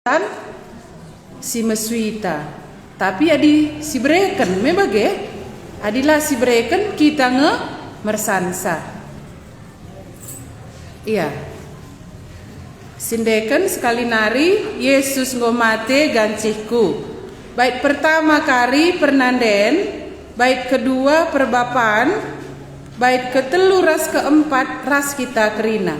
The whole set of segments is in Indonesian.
Kan si meswita tapi adi si breken mebage adilah si breken kita mersansa iya sindeken sekali nari Yesus ngomate gancihku bait pertama kari pernanden bait kedua perbapaan bait ketelu ras keempat ras kita kerina.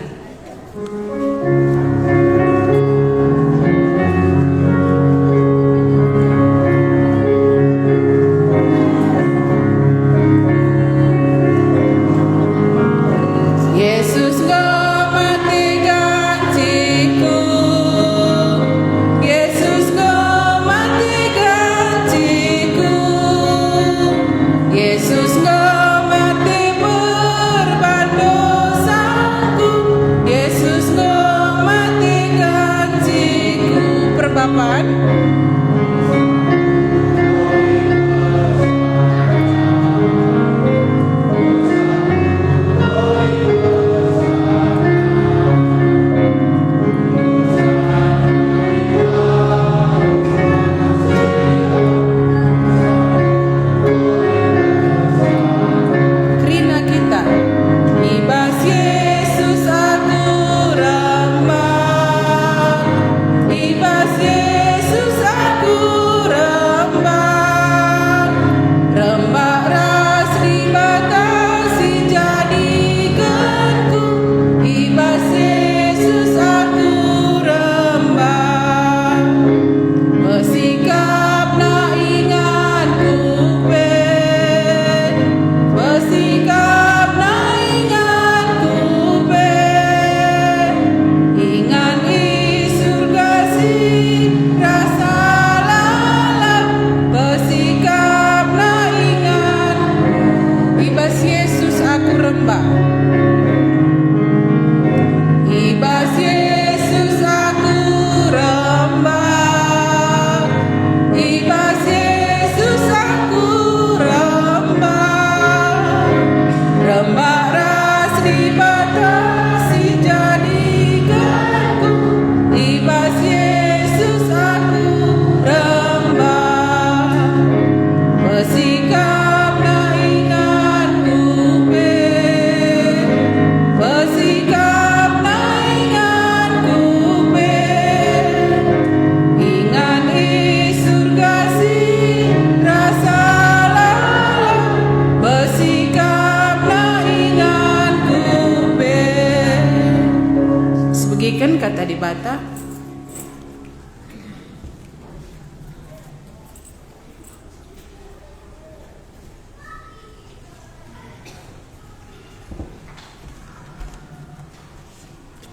Kata di bata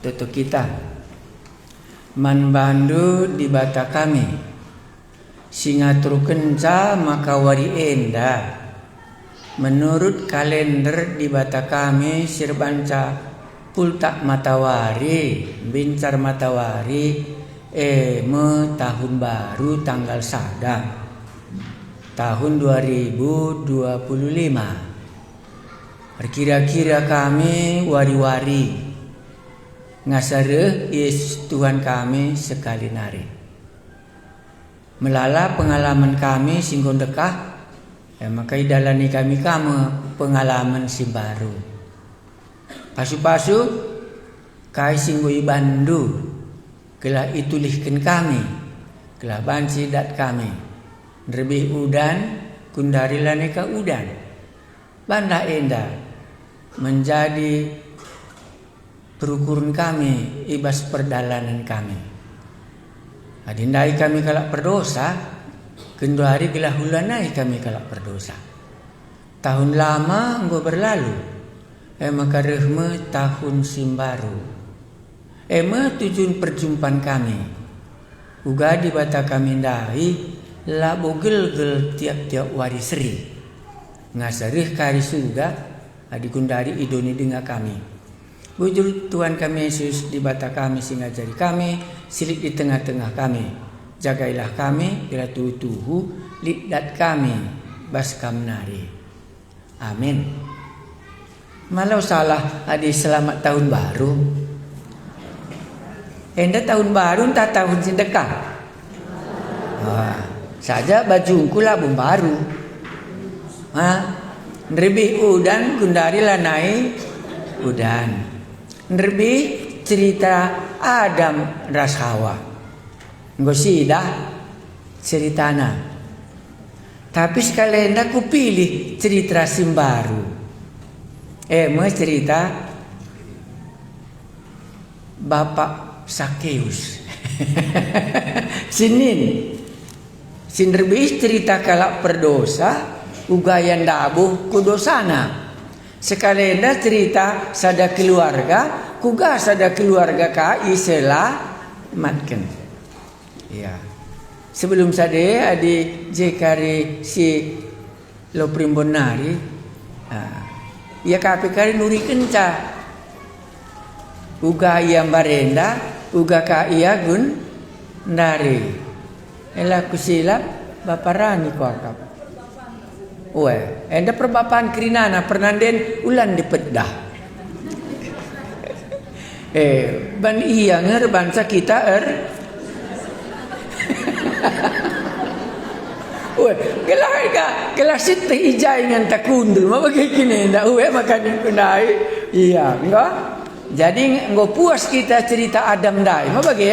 tutu kita man bandu di bata kami singatur kenca maka wari enda menurut kalender di bata kami sirbanca pultak matawari, bincar matawari, tahun baru tanggal sadang tahun 2025. Kira-kira kami wari-wari ngasare Yesus Tuhan kami sekali nari. Melala pengalaman kami singgon dekah, maka idalani kami pengalaman si baru. Pasu-pasu kai singgui bandu kelah itulihkan kami kelah banci dat kami lebih udan kundari laneka udan banda enda menjadi perukuran kami ibas perdalanan kami adindai kami kalak berdosa kendari kelah hulanai kami kalak berdosa tahun lama engkau berlalu maka rehme tahun simbaru tujuan perjumpaan kami uga di bata kami dai la bogel-gel tiap-tiap wari seri ngasarih kari suga adikundari idoni dengar kami bujur Tuhan kami Yesus di bata kami sing ngajari kami silik di tengah-tengah kami jagailah kami bila tuhu lidat kami bas kamnari amin. Malau salah adi selamat tahun baru Enda tahun baru entah tahun sedekah. Saja bajungku lah baru. Nrebih udan gundari lanai udan. Nrebih cerita Adam ras Hawa. Ngosidah ceritana. Tapi sekalian aku pilih cerita simbaru. Mau cerita Bapak Sakeus. Sinin Sinderbis cerita kalak perdosa ugayan dabuh kudosana. Sekalian cerita sada keluarga kuga sada keluarga ka isela matken. Ya. Sebelum sada adi jekari si lo primbonari ya kape kari nuri kenca uga iya barenda uga ka iya gun dari ela kusilap baparani ko akap enda perbapaan kerinana pernanden ulan dipeddah ban iya nger bangsa kita kelas itu ijai ngan takundul mau begini ndak makan kunai iya enggak. Jadi nggak puas kita cerita Adam dai, mau bagi?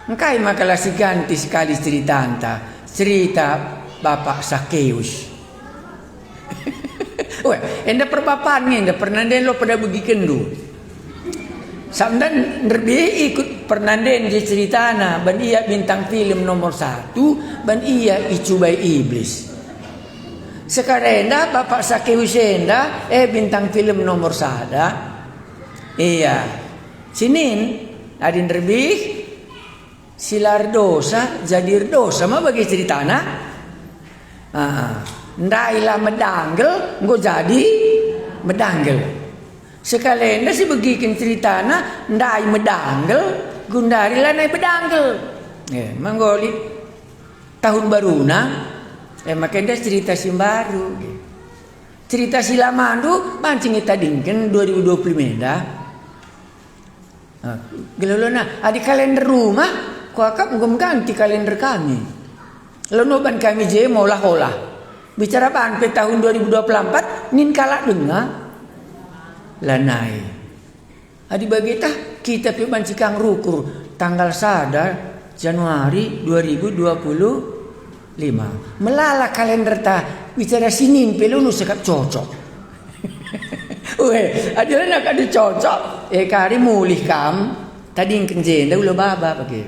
Engkai makalah si ganti sekali cerita anta, cerita Bapak Sakeus. Enda perbapaan enda pernah den lo pada bagi kendu. Samdan nerbi ikut pernah den di ceritana, ban iya bintang film nomor 1, ban iya icubai iblis. Sekarang enda Bapak Sakeus enda bintang film nomor 1. Iya, sinin adin rebih silar dosa jadi dosa mah bagi ceritana. Ndailah medanggel nggo jadi medanggel. Sekalian si begikin ceritana ndai medanggel gundari lah naik medanggel. Manggoli tahun baruna makanya cerita si baru. Cerita si lamandu mancing kita dingken 2020 menda. Gelolona adi kalender rumah ko akap ngom ganti kalender kami. Lonoban kami je maulah-olah. Bicara ban pe tahun 2024 nin kala denga lanai. Adi bagita kita pi mancikang rukur tanggal sada Januari 2025. Melala kalender ta bicara sinin pe lu sekap cocok. Adalah nak ada cocok. Kari mulih kam. Tadi yang kenjen dah ulah baba pakai.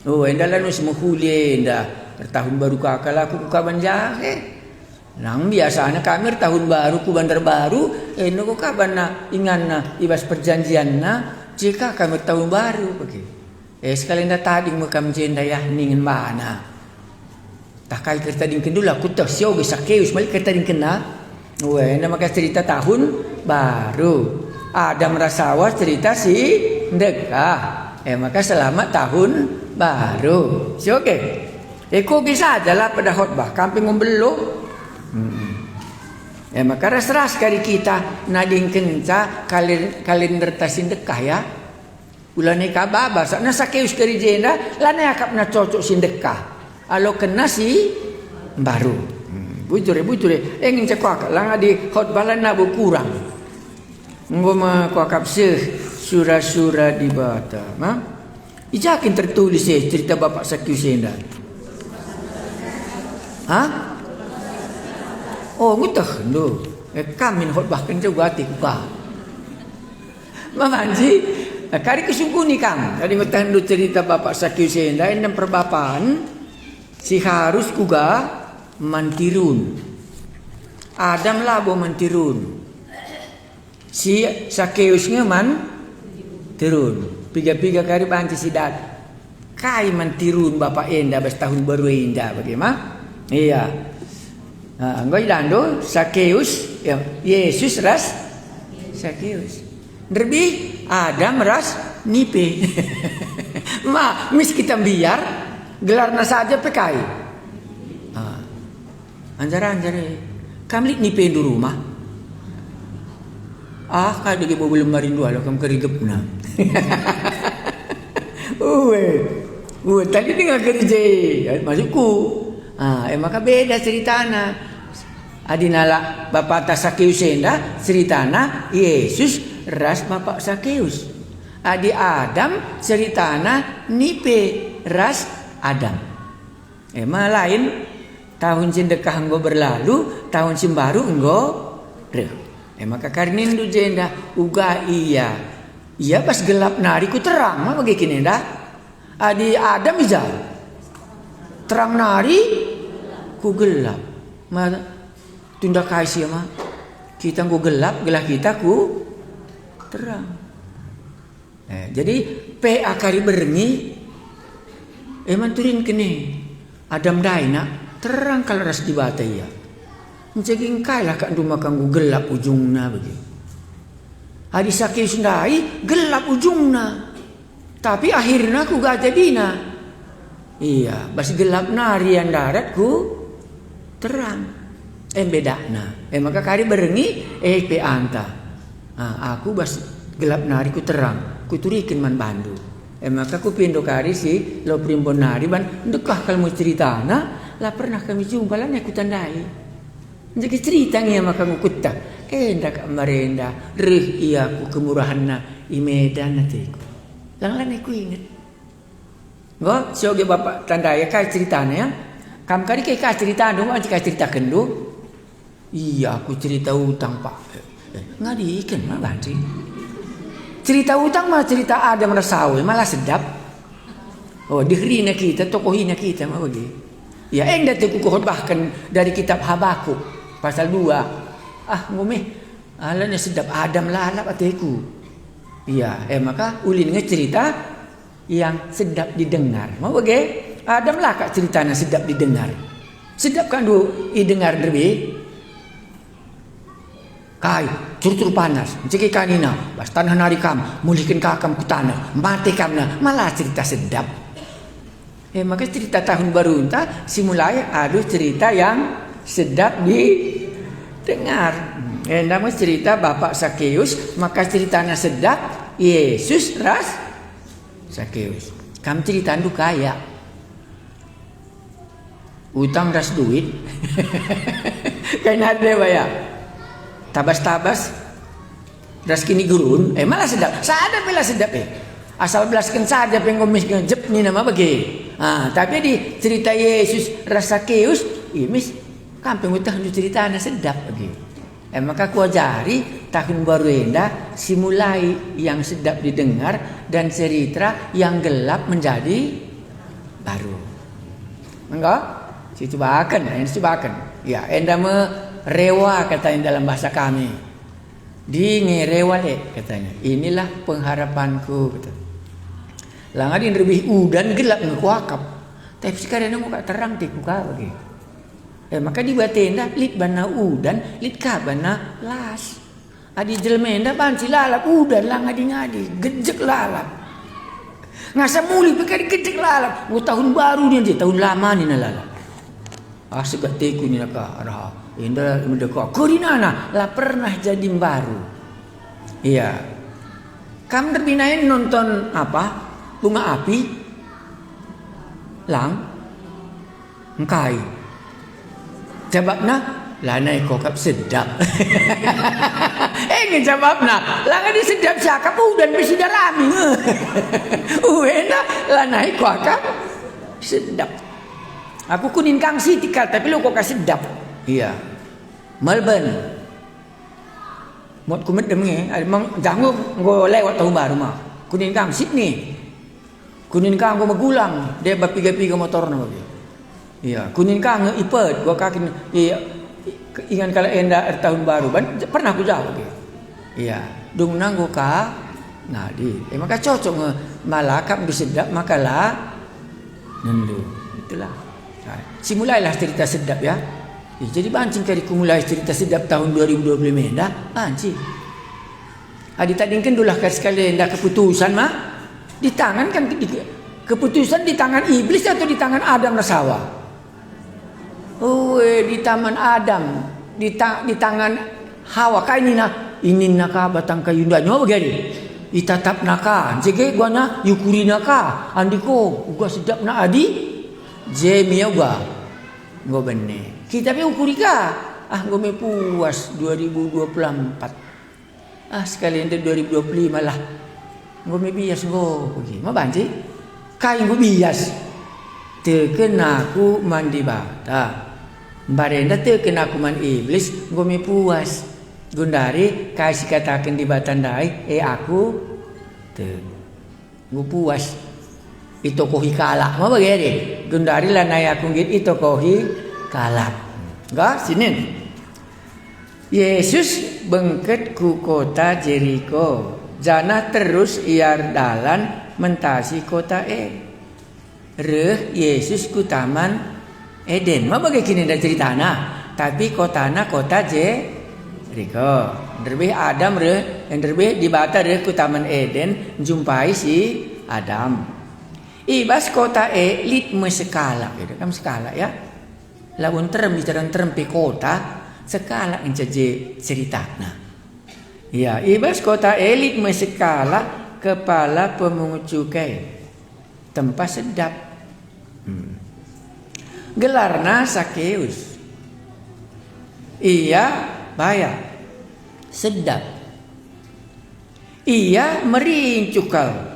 Endah lah semua huli endah. Tahun baru kakak aku kaban jahe. Nang biasanya kami tahun baru ku bandar baru. Nuku kaban na ingan na ibas perjanjian na. Jika kami tahun baru pakai. Sekalian dah tadi makam jenda ya ningin mana. Tak kali kereta dingin dulu aku tak siau bisa keus balik kereta dingin na. Nama cerita tahun baru. Ada merasawa cerita si dekah. Maka selamat tahun baru. Si oke. Kok bisa aja lah pada khotbah kamping membelu. Maka ras-ras kali kita nading kenca kalender tasin dekah ya. Ulane ka baba sakna sakeus dari jenda lana akap na cocok sindekah. Alo kena si baru. Bujure ingin cekak lang adi khotbah lana bu kurang. Ngoma kuakap surah-surah di bata. Ijakin tertulis cerita Bapak Sakeus enda. Ngutah ndo. Kami khotbah kan juga ati kuka. Mamanji kari kesungkuni kang. Tadi ngutah ndo cerita Bapak Sakeus enda endam perbapaan si harus kuga mantirun. Adam labo mantirun. Si Sakeusnya turun. Piga-piga kari banci sidat. Kai mantirun bapak enda bas tahun baru enda bagaimana? Iya. Anggoy dando Sakeus ya Yesus ras Sakeus. Derbi Adam ras nipe. Mis kita biar gelarna saja pekai. Anjare kami nipe di rumah. Kada belum marindu alo kam kerigep na. Tadi dengar kerja masukku. Maka beda ceritana. Adinala Bapak Sakeus enda ceritana Yesus ras Bapak Sakeus. Adi Adam ceritana nipe ras Adam. Lain tahun sedekah enggo berlalu, tahun simbaru enggo reh. Maka karinindu jenda uga iya pas gelap nari ku terang mah bagi kini dah. Adi Adam ija terang nari ku gelap. Ma tunda kasih mah kita ku gelap, gelah kita ku terang. Jadi pe akari berengi turin kene Adam daina terang kalau ras di bata ya. Menceging kailah kak rumah kanggu gelap ujungna bagi. Adi Sakeus ndai gelap ujungna. Tapi akhirnya ku gak jadina. Iya, bas gelap narian daratku terang. Bedakna. Maka kari berengi pe anta. Aku bas gelap nari ku terang. Ku turikin man bandu. Maka ku pindo kari si lo primbon nari ban dekah kalau ceritana lah pernah kami jumpa lah aku tandai. Jadi cerita ngi maka ngukutta. Ndak marenda reh iya ku kemurahanna i Medan natiku. Lang aku ingat. Ngo sioge bapak tandaya kai ceritanya ya. Kam kari kai cerita dong anci kai cerita kendu. Iya aku cerita utang Pak. Ngadikan mah banci. Cerita utang mah cerita Adam rasawe malah sedap. Dihrina kita, tokohina kita mah bagi. Ya enggak tuh kukhotbahkan dari kitab Habakuk pasal 2. Ngomeh alanya sedap Adam lalap ateku. Iya, maka ulin cerita yang sedap didengar. Mau bagi Adam lah kak ceritanya sedap didengar. Sedap kan didengar lebih. Kai curcur panas, mencegi kanina, bas tanah narikam, mulihkan kakam ku tanah, mati kamna, malah cerita sedap. Maka cerita tahun baru entah simulai ada cerita yang sedap didengar. Nama cerita Bapak Sakeus, maka ceritanya sedap Yesus ras Sakeus. Kamu cerita du kaya. Utang ras duit. Kayaknya ada ya. Tabas-tabas ras kini gurun, malah sedap. Sadap bila sedap Asal belaskan saja pengomis ngejep ni nama bagi. Tapi di cerita Yesus ras Sakeus, mis kampung utang du ceritanya sedap bagi. Maka ku ajari tahun baru enda simulai yang sedap didengar dan cerita yang gelap menjadi baru. Enggak? Cobakan. Ya, enda rewa katanya dalam bahasa kami. Di ngerewa katanya. Inilah pengharapanku kata. Langadin lebih udan gelap ngekuakap. Tapi sekarang muka terang tikuka bagi. Maka di batenda lit bana udan, lit kabana las. Adi jelmenda banci lalap udan lang ngadi gejek lalap. Ngasa muli pakai gejek lalap. Tahun baru ni tahun lama ni lalap. Segat teku ni naka arah. Indah mendekak. Kurinana lah pernah jadi baru. Iya. Kamu terbinain nonton apa? Bunga api. Lang. Engkai. Jawabna lanai kokap sedap. Jawabna langai sedap cakap dan bisi dalami. Lanai kokap sedap. Aku kunin kang sitikal tapi lo kok sedap. Iya. Melbourne. Mot kumet demnge, mang jangu ngo lewat tahun baru mah. Kunin kang Sydney. Kunin kang go magulang, dia bapiga-piga motor na bagi. Iya, kunin kang ipet, gua kakin ingan kala enda tahun baru ban pernah ku jawab gitu. Iya, dung nanggo ka ngadi. Maka cocok malakap disedap makalah nendu. Itulah. Simulailah cerita sedap ya. Jadi bancing kali ku mulai cerita sedap tahun 2020 dah bancing. Adi tadingkan dulah sekali enda keputusan mah di tangan kan keputusan di tangan iblis atau di tangan Adam Rasawa. Di taman Adam, di tangan Hawa kainina ini naka batang kayu ndak nyoba begini. itatap naka jege gua na yukuri naka andiko gua sedap na adi je mia gua gua benne kita pe ukuri ka gua me puas 2024 sekalian de 2025 lah gua me bias gua pergi ma banci kai gua bias terkena aku mandi bata barenda terkena aku man iblis gua me puas gundari kasih katakan di batandai aku gua puas itu kohi kalak ma bagere gundari lanai aku git itu kohi kalak enggak sini Yesus bengket ku kota Jericho jana terus iar dalan mentasi kota reh Yesus ku taman Eden ma bagai kini dah ceritana tapi kotana kota Jericho derbe Adam reh yang derbe di bata reh ku taman Eden jumpai si Adam ibas kota lit mesekala gitu kan sekala ya lawan terem bicara terem pe kota sekala encaje ceritana ya ibas kota elit mesekala kepala pemungut cukai tempat sedap gelarna Sakeus ia bayar sedap ia merincukal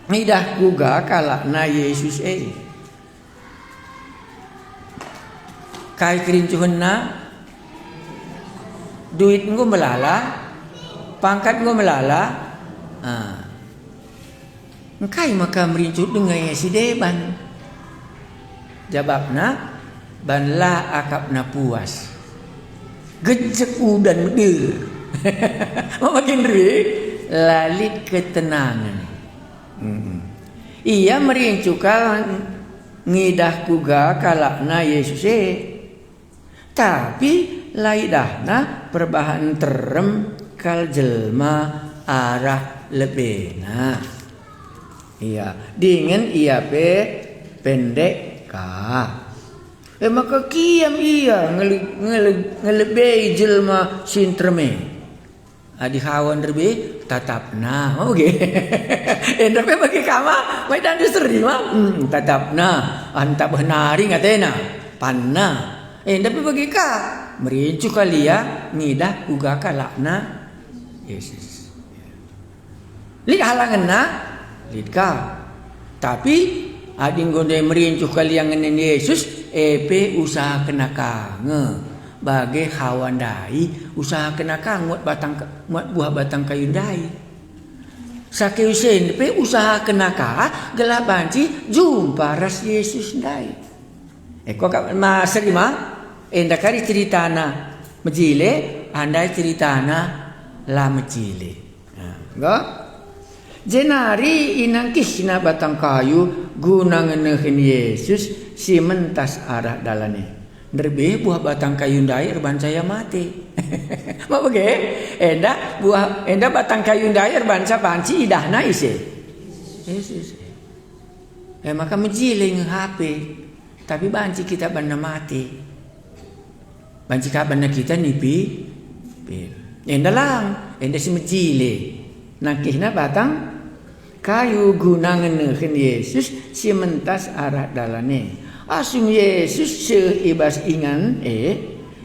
midah guga kalakna Yesus kai kerincuhenna duit nggo melala pangkat nggo melala engkai maka merincut dengan si deban jawabna banlah akapna puas gejek udan de makin ri lalit ketenangan ia merincukal ngidah kuga kalakna Yesus tapi laidahna perbahan terem kal jelma arah lebena iya dingin ia pe pendek ka maka kiam iya ngelebei jelma sintreme adi hawan derbe tatapna oke endape bagi kama mai dan diserima tatapna anta benari ngatena panna endape bagi ka merincu kalia ngidah uga kalakna Yesus lid halanganna lid ka tapi ading gonde merincu kalia ngenen Yesus epe usaha kena kange bagai hawan dai usaha kena kang muat buah batang kayu dai Sakeusen pe usaha kena ka gelah banci jumpa ras Yesus dai kok mas terima enda kari ceritana mejile andai ceritana la mejile enggak jenari inang kisna batang kayu guna ngeneuhin Yesus si mentas arah dalane derbe buah batang kayu ndai erban saya mati mau bage enda batang kayu ndai erban sa banci idahna ise Yesus maka mejile HP tapi banci kita banda mati banci kaban kita nipi enda lang enda si mejile nakihna batang kayu guna ngeneuhin Yesus si mentas arah dalane asum Yesus seibas ingan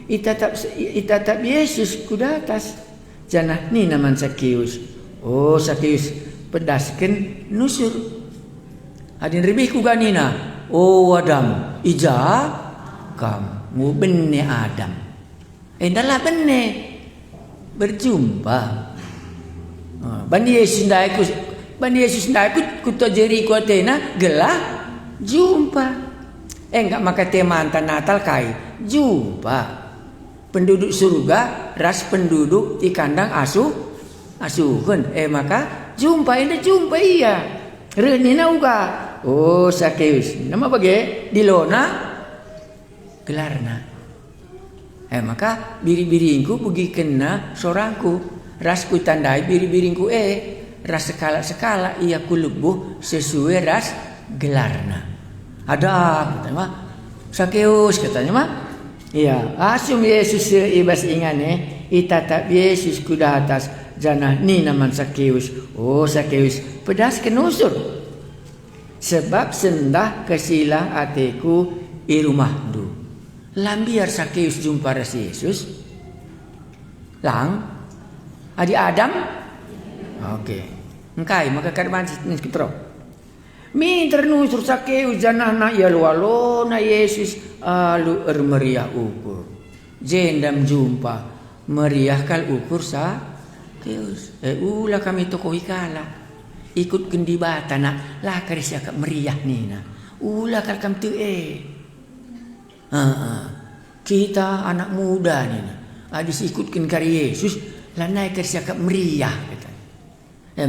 itatap Yesus kudatas janah ni naman Sakeus Sakeus pedasken nusur adin ribih ku ganina Adam ija kamu benne Adam endalah benne berjumpa bani Yesus ndai ku tojeri ku atena gelah jumpa enggak maka temantan Natal kai jumpa penduduk surga ras penduduk di kandang asuhun maka jumpa iya renina uga Sakeus nama bage dilona gelarna maka biri-biringku pergi kena sorangku ras ku tandai biri-biringku ras sekala ia ku lebuh sesuai ras gelarna ada katanya Sakeus katanya mah iya asum Yesus ibas ingane itatap Yesus kuda atas Janah ni naman Sakeus. Oh Sakeus, pedas kenusur. Sebab sendah kesilah atiku i rumah du. Lambiar Sakeus jumpa Rasi Yesus. Lang, adi Adam. Oke. Engkai maka karban kitro. Mi ternusur Sakeus janah na ya lualo na Yesus alu meriah ukur. Jendam jumpa meriah kal ukur Sakeus. Ulah kami toko ikala. Ikut kendibata nak lah karisya kak meriah nina. Ulah kal kam tu kita anak muda nina. Adis ikutkan kari Yesus lah naik karisya kak meriah kata.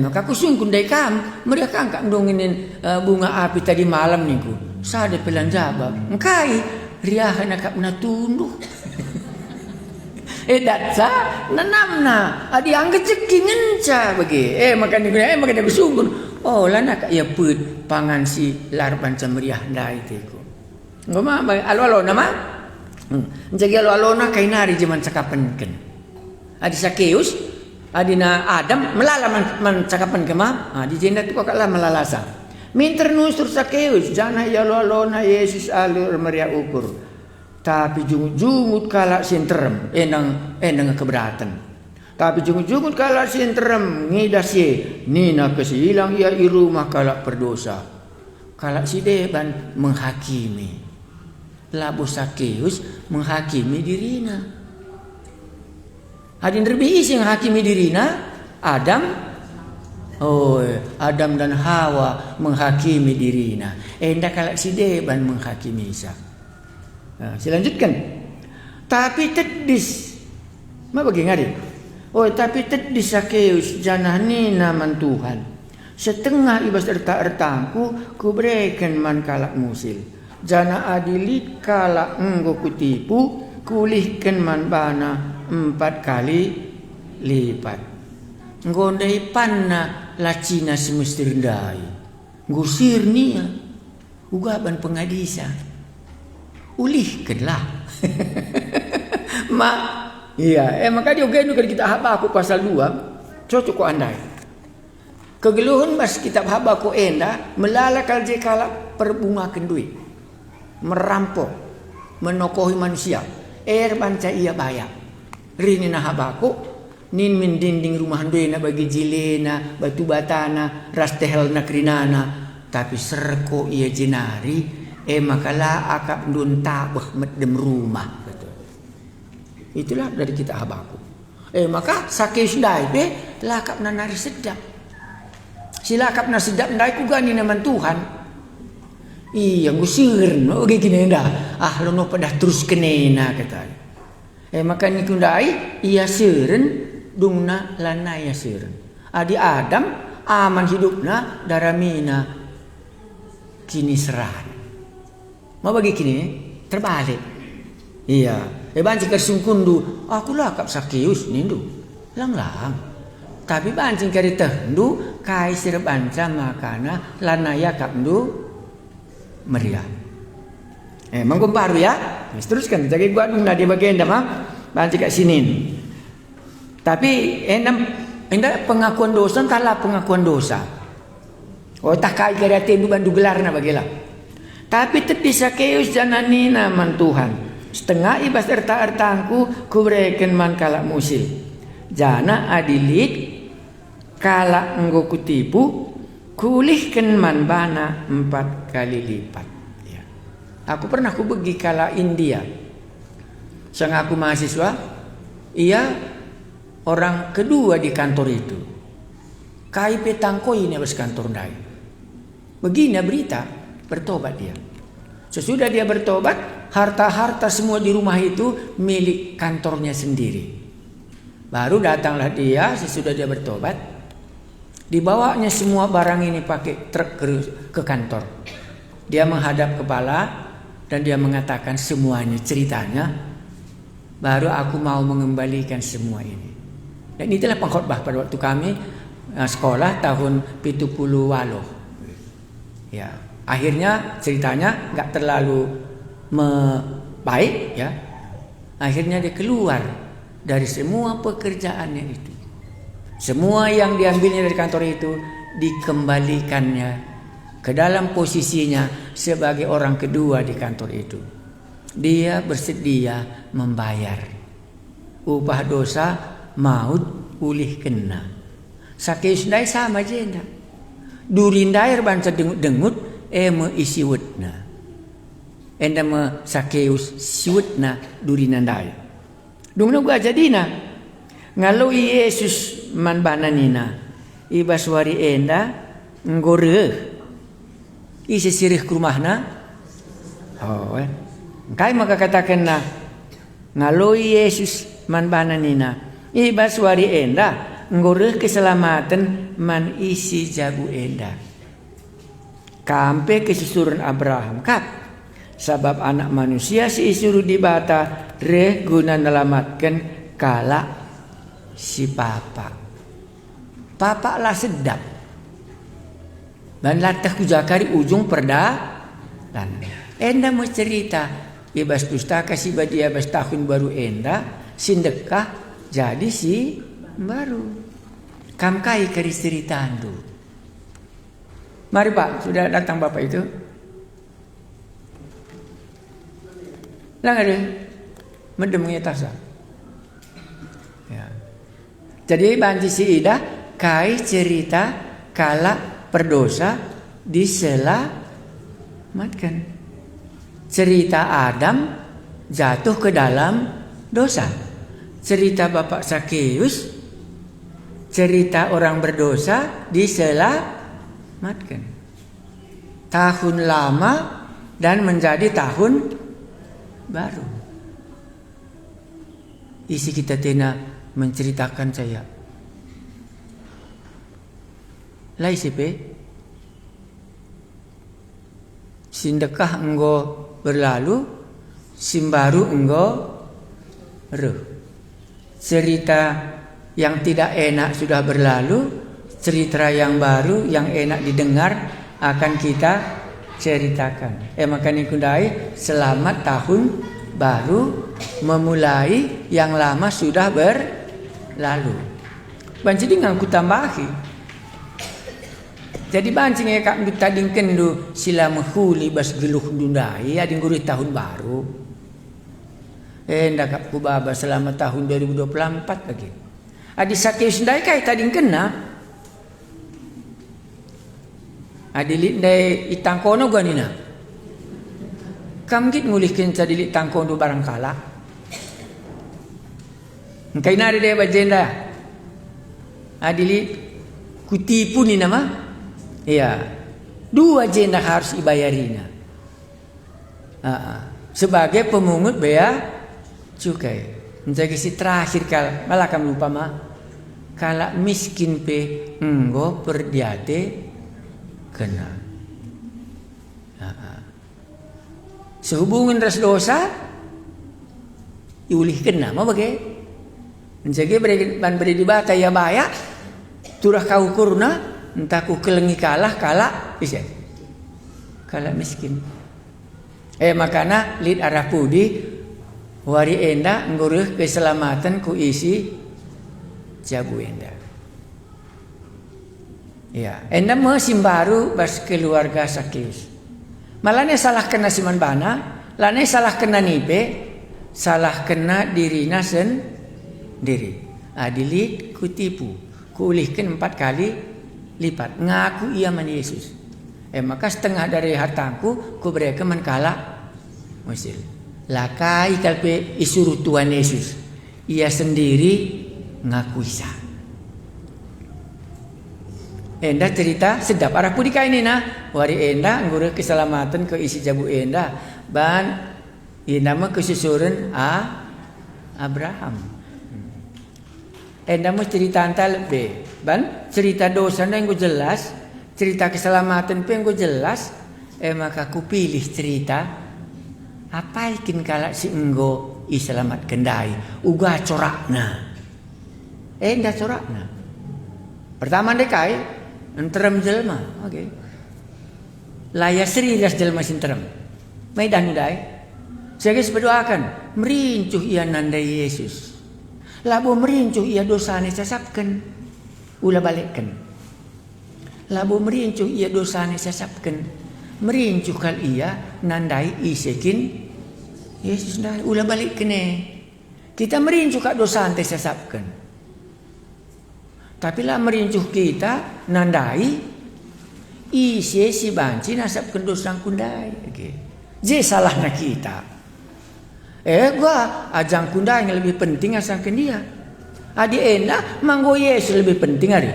Maka aku sungkun dai kam meriah kan kak donginin bunga api tadi malam niku. Sada pelan jabab. Engkai riahan kak natunduh. Datsa nanamna adi angkat ceking ngenca bagi makanya aku sunggun oh lana kak ya put pangan si lar panca meriah dai teku ngoma alo nama njagi alo na kainari jaman cakapenken adi Sakeus adina Adam melala man cakapen kema di jenda tu kok lah melalasa minter nusur Sakeus jana ya alo na Yesus alur meriah ukur. Tapi jungut kala sinterem enang keberatan. Tapi jungut kala sinterem ngidas ye nina kesilang ia i rumah kala berdosa. Kala si deban menghakimi. Labu Sakeus menghakimi dirina. Adin lebih isi menghakimi dirina Adam. Adam dan Hawa menghakimi dirina. Endak kala si deban menghakimi Isa. Selanjutkan. Tapi tedis. Ma bagi ngari. Tapi tedis Sakeus janah ni naman Tuhan. Setengah ibas erta-ertangku ku berikan man kalak musil. Janah adilit kalak enggo kutipu kulihkan man bana 4 kali lipat. Ngondai panna lacina semestirndai. Ngusir nia. Ugaban pengadisa. Ulihkanlah. Maka dia genu kan kita Habakuk pasal 2 cocok ko andai. Kegeluhun mas kitab Habakuk enda melalakal je kala perbungakan duit. Merampok, menokohi manusia. Banca ia bayak. Rini na Habakuk nin min dinding rumah dena bagi jilena, batu batana, ras tehel nakrinana, tapi serko ia jenari makala akap dun tabah medem rumah betul. Itulah dari kita Habakuk. Maka Sakeus dai be lakap nanari sedap. Silakap na sedap dai ku gani naman Tuhan. Iya ngusir no gini dah. Lono pada terus kenena kata. Maka ni kundai ia seureun dungna lana ia seureun. Adi Adam aman hidupna daramina kini serat. Mau bagi kini terbalik. Iya. Banci kersungkundu. Aku lakap Sakeus nindu. Lang. Tapi banci kari tehndu kai sir banca makana lanaya kapndu meriah. Mengkumparu ya. Teruskan. Jadi gua nunda di bagian dah banci kat sini. Tapi endak pengakuan dosa entahlah pengakuan dosa. Tak kai kari hati bandu gelarna bagilah. Tapi tedi Sakeus janani naman Tuhan. Setengah ibas erta-ertangku kubreken man kalak musil. Jana adilit kalak enggo kutipu kulihken man bana 4 kali lipat. Ya. Aku pernah pergi kala India. Sang aku mahasiswa, ia orang kedua di kantor itu. KIP Tangkoi ini habis kantor dai. Begini berita. Bertobat dia. Sesudah dia bertobat, harta-harta semua di rumah itu milik kantornya sendiri. Baru datanglah dia sesudah dia bertobat. Dibawanya semua barang ini pakai truk ke kantor. Dia menghadap kepala dan dia mengatakan semuanya ceritanya. Baru aku mau mengembalikan semua ini. Dan itulah pengkhotbah pada waktu kami sekolah tahun 70 waloh. Ya. Akhirnya ceritanya nggak terlalu baik ya. Akhirnya dia keluar dari semua pekerjaannya itu. Semua yang diambilnya dari kantor itu dikembalikannya ke dalam posisinya sebagai orang kedua di kantor itu. Dia bersedia membayar upah dosa maut ulih kena. Sakeus dai sama jenda. Durindai banca dengut me isi wutna. Enda me Sakeus siwutna durinandai. Dungna gua jadina. Ngalau Yesus man bananina. Ibas wari enda ngoreh. Isi sirih ke rumahna. Oh, kai maka katakan na ngalau Yesus man bananina. Ibas wari enda ngoreh keselamatan man isi jabu enda. Kampe kesusuran Abraham kap. Sebab anak manusia si isuru di bata reh guna nelamatkan kala si papa lah sedap dan latah kujakari ujung perda dan enda mau cerita ibas pustaka si badia bas tahun baru enda sindekah jadi si baru kamkai kari ceritaan tu. Mari Pak, sudah datang Bapak itu? Lang ada mendemnya tasa. Ya. Jadi banci si Ida kai cerita kala perdosa diselamatkan. Cerita Adam jatuh ke dalam dosa. Cerita Bapak Sakeus, cerita orang berdosa diselamatkan. Tahun lama dan menjadi tahun baru. Isi kita tena menceritakan saya. Lai sipe sindekah enggo berlalu, simbaru enggo ruh. Cerita yang tidak enak sudah berlalu, cerita yang baru yang enak didengar akan kita ceritakan. Makanya kundai selamat tahun baru memulai yang lama sudah berlalu. Banci ngangku tambahi. Jadi banci ngekak tading kendu sila menghuli bas geluh dundai ading gurih tahun baru. Ndak ku baba selamat tahun 2024 lagi. Adi Sakeus ndai kai tading kena. Adilit dai itangkono ganina. Kam git ngulihkeun cadilit tangkono barangkala. Engkai nari dai bajenda. Adilit kutipu ni nama. Iya. 2 jenda harus ibayarina. Sebagai pemungut bea cukai. Menjadi si terakhir malah kami lupa mah. Kala miskin pe enggo perdiate kena. Sehubungan ras dosa iulih kena mau bagai menjaga beri dibata ya baya turah kau kurna entah ku kelengi kalah kala bisa kala miskin makana lid arah pudi wari enda ngurus keselamatan ku isi jabu enda. Ya, enda mesin baru bas keluarga Sakeus. Malahnya salah kena siman bana, lane salah kena nipe, salah kena dirina sendiri. Adilit kutipu, kuulihkan 4 kali lipat. Ngaku ia man Yesus. Maka setengah dari hartaku ku berikan menkala musil. Lakai kalpe isuruh Tuhan Yesus. Ia sendiri ngaku Isa. Enda cerita sedap arah pudika ini nah wari enda ngurus keselamatan ke isi jabu enda ban nama kesusuran Abraham. Enda mau cerita antal be ban cerita dosa yang gue jelas, cerita keselamatan pe yang gue jelas. Maka ku pilih cerita apa ikin kala si enggo iselamat kendai uga corakna. Enda corakna. Pertama dekai enterem jelma, oke. Laya serius jelma sinterem. Maidan dai. Saya berdoakan, merincuh ia nandai Yesus. Labo merincuh ia dosane sasapkan. ulah balikkan. Labu merincuh ia dosane sesapkan. Merincuh kal ia nandai isekin Yesus dah ulah balikkan Kita merincuh kak dosa ante sesapkan. Tapi lah merincuh kita nandai isi si banci nasapkan dosa kundai. Je salahnya kita. Gua ajang kundai yang lebih penting asangkan dia. Adi enak manggo Yesus lebih penting hari.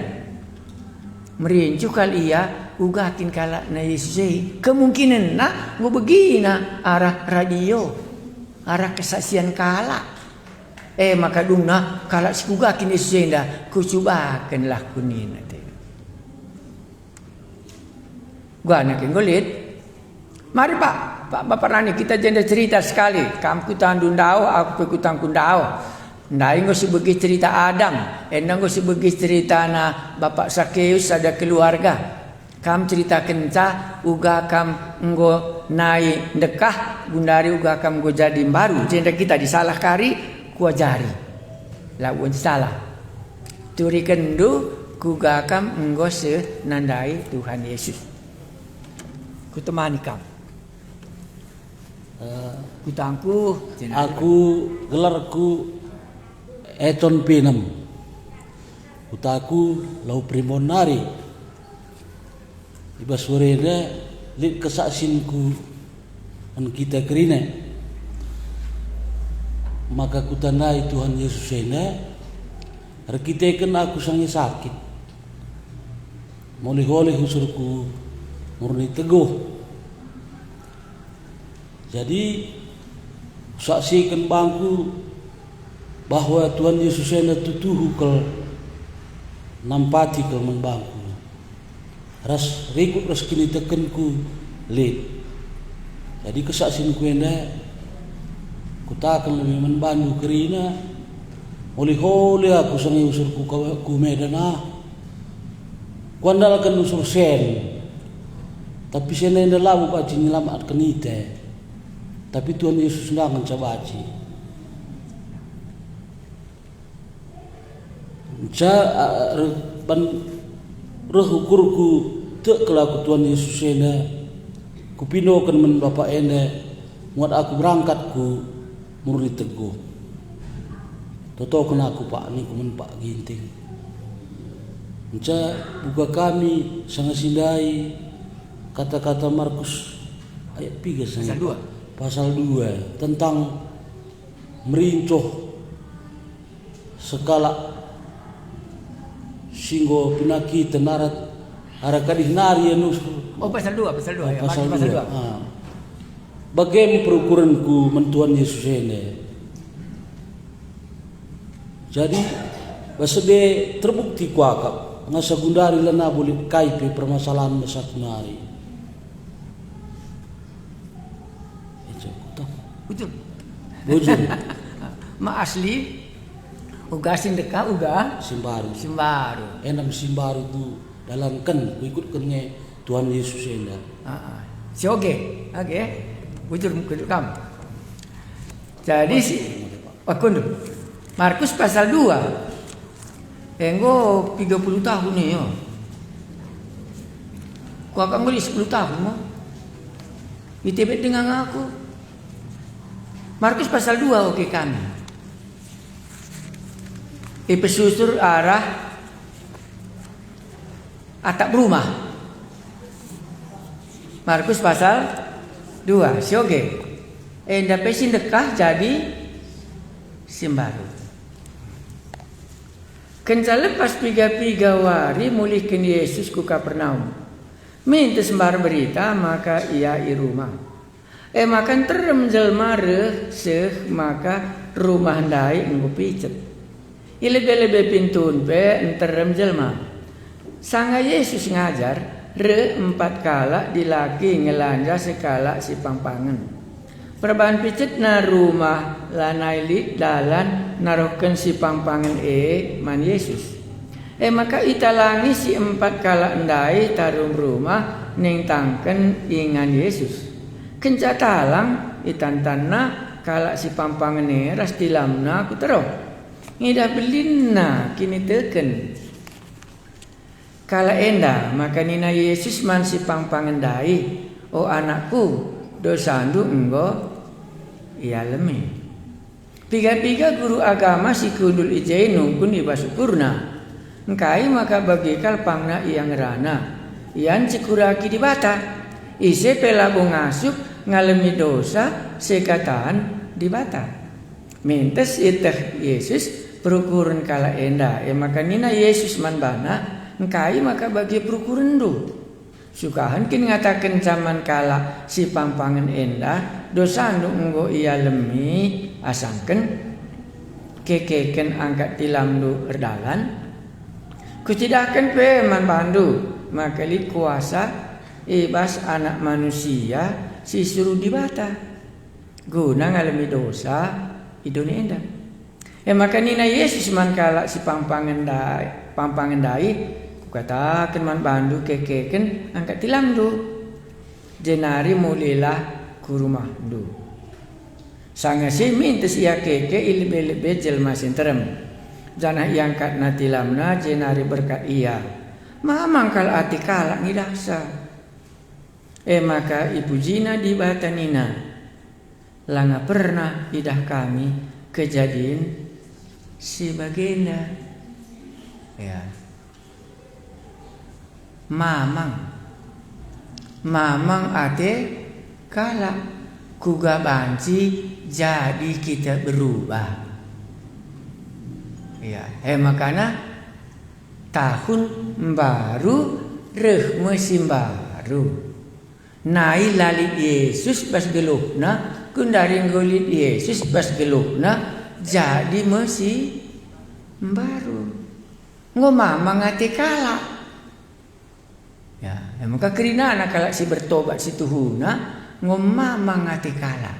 Merincuh kali ia ugakin kalak na Yesus. Kemungkinan na gua begina arah radio, arah kesaksian kalak. Maka dungna kalak si ugakin Yesus dah kucubakan lah kunin nanti. Gua anak yang golit. Mari Pak Bapak Rani kita janda cerita sekali. Kamu kutang Dundao, aku kutang Kundao. Nah, ini si bagi cerita Adam. Endang si bagi cerita na Bapak Sakeus ada keluarga. Kam cerita kenca, uga kam nggo naik dekah, gundari uga kam nggo jadi baru. Jenda kita disalah kari, kuajari. Lawan salah. Turi kendu, kuga kam nggo se nandai Tuhan Yesus. Kutemani kam. Kutangku, aku gelarku Eton Pinam. Utaku lau primonari. Iba sorena lit kesaksinku an kita kerina. Maka kutanai Tuhan Yesus ena arkiteken aku sange sakit. Moleh-oleh usurku murni teguh. Jadi saksikan bangku bahwa Tuhan Yesus ena tutuhu kel nampati kel membangku. Ras rikut ras kini tekenku lid. Jadi kesaksian ku ena kutakan lebih membantu kerina oleh aku sangi usurku ku medan kuandalkan usur sen. Tapi sen ena labu paci nyelamat kenite. Tapi Tuhan Yesus ndangan cabaci. Rehukurku tak kelaku Tuhan Yesus ena kupinokan men Bapak ena muat aku berangkat ku murni teguh. Toto kena aku Pak ni kumen Pak ginting. Buka kami sangat sindai kata-kata Markus ayat 3 pasal 2 tentang merincoh sekala singgo pinaki tenarat arakadih nari anus. Pasal 2 ya. Pasal 2. Bagaimana perukuranku mentuan Yesus ini. Jadi basede terbukti kuakap ngasa gundari lana boleh kaipe permasalahan masa kunari. Betul. Bujur. Ma asli uga sindeka uga Simbaru. Enam Simbaru itu dalam kan ikutkannya Tuhan Yesus enda. Si oke. Bujur kam. Jadi si Pakundu. Markus pasal 2. Enggo 30 tahun nih yo. Ku akan beli 10 tahun mo. Itebet dengan aku. Markus pasal 2 oke kami. Pesusur arah atap rumah. Markus pasal 2. Si oke. Enda pesin dekah jadi simbaru. Kenca lepas piga-piga wari mulihkan Yesus ku Kapernaum. Minta sembar berita maka ia i rumah. Makan terem jelma seh maka rumah ndai nggo picet. Ilebe-lebe pintun pe enterem jelma. Sanga Yesus ngajar 4 kala dilaki ngelanja sekala si pangpangan. Perban picet na rumah lanaili dalan naroken si pangpangan man Yesus. Maka italangi si 4 kala ndai tarum rumah ning tangken ingan Yesus. Kenca talang itantanna kalak si pampangane ras dilamna ku tero. Ngidah belinna kini teken. Kala enda maka nina Yesus man si pangpangendai, o anakku dosandu enggo ialemi. Piga-piga guru agama si kundul ijai nungkun ibasukurna. Engkai maka bagikal pangna iang rana. Ian cikuraki di bata. Ise pelabung ngasuk ngalemi dosa sekatan di bata. Mintes iteh Yesus perukuran kala enda. Maka nina Yesus man bana. Engkai maka bagi perukuran du. Sukahan kin ngatakan zaman kala si pampangan endah dosa anu enggo ia lemi asangken kekeken angkat tilam du erdalan kucidakan pe man bandu maka li kuasa ibas anak manusia si suruh dibata guna ngalami dosa idone endah maka nina Yesus man kala si pampangan dai katakan man bandu kekeken angkat tilam du jenari mulilah ku rumah du sangasi mintes ia keke ilbe-lebe jelma sinterem janah iangkat na tilamna jenari berkat ia mamang kal ati kalak ngidaksa maka ibu jina di batanina langa pernah idah kami kejadian si bagenda ya mamang ate kala kuga banci jadi kita berubah ya makanya tahun baru reh musim baru nai lalit Yesus pas gelukna kundari ngolit Yesus pas gelukna jadi musim baru ngomamang ate kala ya, maka kerina nak kalau si bertobat si tuhuna ngomamang ati kala.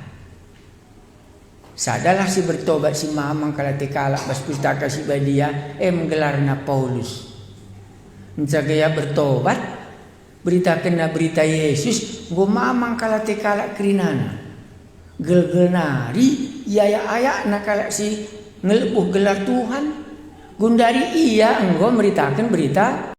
Sadalah si bertobat si mamang kalau ati kala bas pustaka si badia menggelarna Paulus. Menjagaya bertobat berita kena berita Yesus ngomamang kalau ati kala kerinana. Gel-gelnari yaya-aya nak kalau si ngelepuh gelar Tuhan gundari ia enggo meritakan berita